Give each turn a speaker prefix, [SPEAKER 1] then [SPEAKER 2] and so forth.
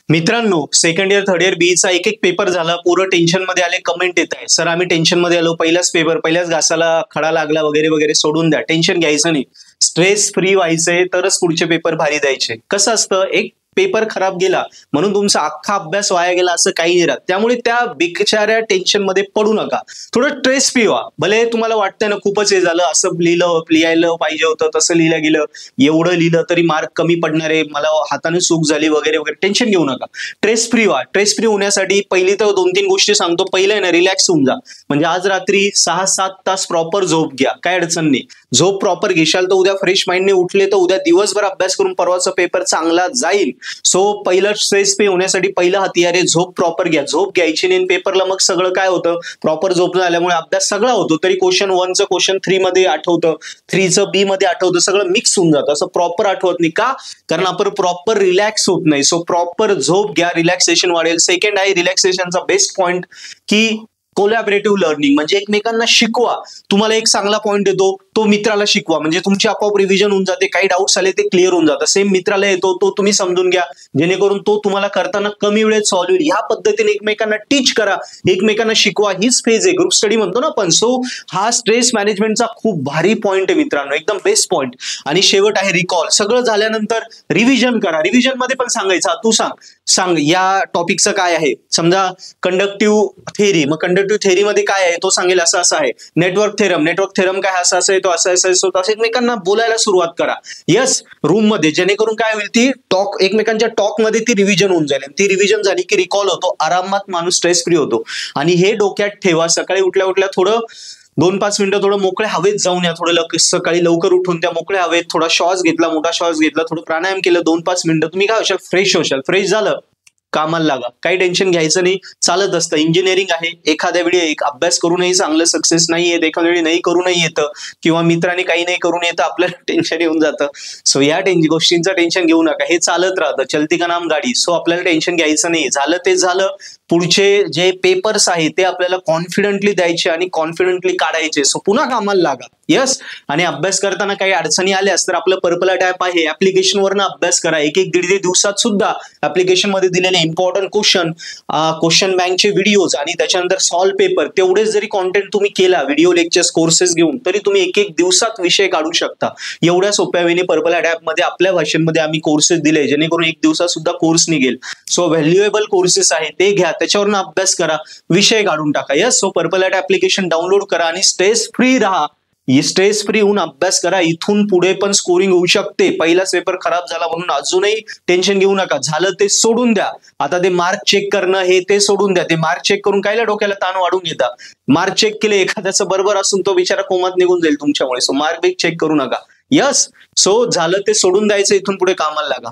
[SPEAKER 1] मित्रांनो, second year third year बीचा एक एक पेपर झाला, पूर्ण टेन्शन मध्ये आले, कमेंट येत आहे सर आम्ही टेन्शन मध्ये आलो, पहिलाच पेपर, पहिल्याच घासाला खडा लागला वगैरे वगैरे. सोडून द्या, टेन्शन घ्यायचं नाही, स्ट्रेस फ्री व्हायचंय तरच पुढचे पेपर भारी द्यायचे. कसं असतं, एक पेपर खराब गेला म्हणून तुमचा अख्खा अभ्यास वाया गेला असं काही नाही राहत. त्यामुळे त्या बिचाऱ्या टेन्शन मध्ये पडू नका, थोडं स्ट्रेस फ्री व्हा. भले तुम्हाला वाटतंय ना खूपच हे झालं, असं लिहायला पाहिजे होतं, तसं लिहिलं गेलं, एवढं लिहिलं तरी मार्क कमी पडणार आहे, मला हाताने चूक झाली वगैरे वगैरे, टेन्शन घेऊ नका, स्ट्रेस फ्री व्हा. स्ट्रेस फ्री होण्यासाठी पहिली तर 2-3 गोष्टी सांगतो. पहिलं आहे ना, रिलॅक्स होऊन जा. म्हणजे आज रात्री 6-7 तास प्रॉपर झोप घ्या, काय अडचण नाही. झोप प्रॉपर घेशाल तर उद्या फ्रेश माइंडने उठले तर उद्या दिवसभर अभ्यास करून परवाचा पेपर चांगला जाईल. सो पहिलं स्ट्रेस फ्री होण्यासाठी पहिलं हत्यार आहे झोप. प्रॉपर घ्या, झोप घ्यायची नाही पेपरला मग सगळं काय होतं, प्रॉपर झोप झाल्यामुळे अभ्यास सगळा होतो, तरी क्वेश्चन 1चं क्वेश्चन 3 मध्ये आठवतं, 3चं बी मध्ये आठवतं, सगळं मिक्स होऊन जातं, असं प्रॉपर आठवत नाही. का? कारण आपण प्रॉपर रिलॅक्स होत नाही. सो प्रॉपर झोप घ्या, रिलॅक्सेशन वाढेल. सेकंड आहे रिलॅक्सेशनचा बेस्ट पॉइंट की कोलॅबरेटिव्ह लर्निंग, म्हणजे एकमेकांना शिकवा. तुम्हाला एक चांगला पॉइंट देतो, तो मित्राला शिकवा, म्हणजे तुमची आपोआप रिव्हिजन होऊन जाते. काही डाऊट्स आले ते क्लिअर होऊन जातं. सेम मित्राला येतो तो तुम्ही समजून घ्या, जेणेकरून तो तुम्हाला करताना कमी वेळेत सॉल्व्ह होईल. ह्या पद्धतीने एकमेकांना टीच करा, एकमेकांना शिकवा. हीच फेज आहे, ग्रुप स्टडी म्हणतो ना आपण. सो हा स्ट्रेस मॅनेजमेंटचा खूप भारी पॉइंट आहे मित्रांनो, एकदम बेस्ट पॉइंट. आणि शेवट आहे रिकॉल. सगळं झाल्यानंतर रिव्हिजन करा. रिव्हिजन मध्ये पण सांगायचं, तू सांग या टॉपिकचं काय आहे. समजा कंडक्टिव्ह थेअरी, मग कंडक्टिव्ह थेअरी मध्ये काय आहे तो सांगेल, असं असं आहे. नेटवर्क थेरम काय असं असं आहे, तो असं असं असं. असं एकमेकांना बोलायला सुरुवात करा. यस, रूम मध्ये, जेणेकरून काय होईल, ती टॉक एकमेकांच्या टॉक मध्ये ती रिव्हिजन होऊन जाईल. ती रिव्हिजन झाली की रिकॉल होतो, आरामात माणूस स्ट्रेस फ्री होतो. आणि हे डोक्यात ठेवा, सकाळी उठल्या उठल्या थोडं 2-5 मिनिटं थोडं मोकळ्या हवेत जाऊन या. थोडं सकाळी लवकर उठून त्या मोकळ्या हवेत थोडा श्वास घेतला, मोठा श्वास घेतला, थोडं प्राणायाम केलं 2-5 मिनिटं, तुम्ही काय होशाल, फ्रेश होशाल. फ्रेश झालं, कामाला लागा, काही टेन्शन घ्यायचं नाही, चालत असतं. इंजिनिअरिंग आहे, एखाद्या वेळी एक अभ्यास करूनही चांगलं सक्सेस नाही येत, एखाद्या वेळी नाही करूनही येतं, किंवा मित्रांनी काही नाही करून येतं, आपल्याला टेन्शन येऊन जातं. सो या गोष्टींचं टेन्शन घेऊ नका, हे चालत राहतं, चलती का नाम गाडी. सो आपल्याला टेन्शन घ्यायचं नाही, झालं ते झालं. पुढचे जे पेपर्स आहेत ते आपल्याला कॉन्फिडंटली द्यायचे आणि कॉन्फिडंटली काढायचे. सो पुन्हा कामाला लागा. यस, आणि अभ्यास करताना काही अडचणी आल्यास तर आपलं पर्पल ॲप आहे, ऍप्लिकेशनवरनं अभ्यास करा. 1-1, 1.5 दिवसात सुद्धा ऍप्लिकेशन मध्ये दिलेले इम्पॉर्टंट क्वेश्चन बँकचे व्हिडिओज आणि त्याच्यानंतर सॉल्व पेपर, तेवढेच जरी कॉन्टेंट तुम्ही केला, व्हिडिओ लेक्चर्स कोर्सेस घेऊन, तरी तुम्ही 1-1 दिवसात विषय काढू शकता. एवढ्या सोप्या वेळी पर्पल ॲप मध्ये आपल्या भाषेमध्ये आम्ही कोर्सेस दिले, जेणेकरून 1 दिवसात सुद्धा कोर्स निघेल. सो व्हॅल्युएबल कोर्सेस आहे, ते घ्या, त्याच्यावरून अभ्यास करा, विषय काढून टाका. Yes, so purple application download करा आणि स्ट्रेस फ्री राहा. स्ट्रेस फ्री होऊन अभ्यास करा. इथून पुढे पण स्कोरिंग होऊ शकते. पहिलाच पेपर खराब झाला म्हणून अजूनही टेन्शन घेऊ नका, झालं ते सोडून द्या. आता ते मार्क चेक करणं हे ते सोडून द्या. ते मार्क चेक करून कायला डोक्याला ताण वाढून घेता. मार्क चेक केले, एखाद्याचं बरोबर असून तो बिचारा कोमात निघून जाईल तुमच्यामुळे. सो मार्क चेक करू नका. यस, सो झालं ते सोडून द्यायचं, इथून पुढे कामाला लागा.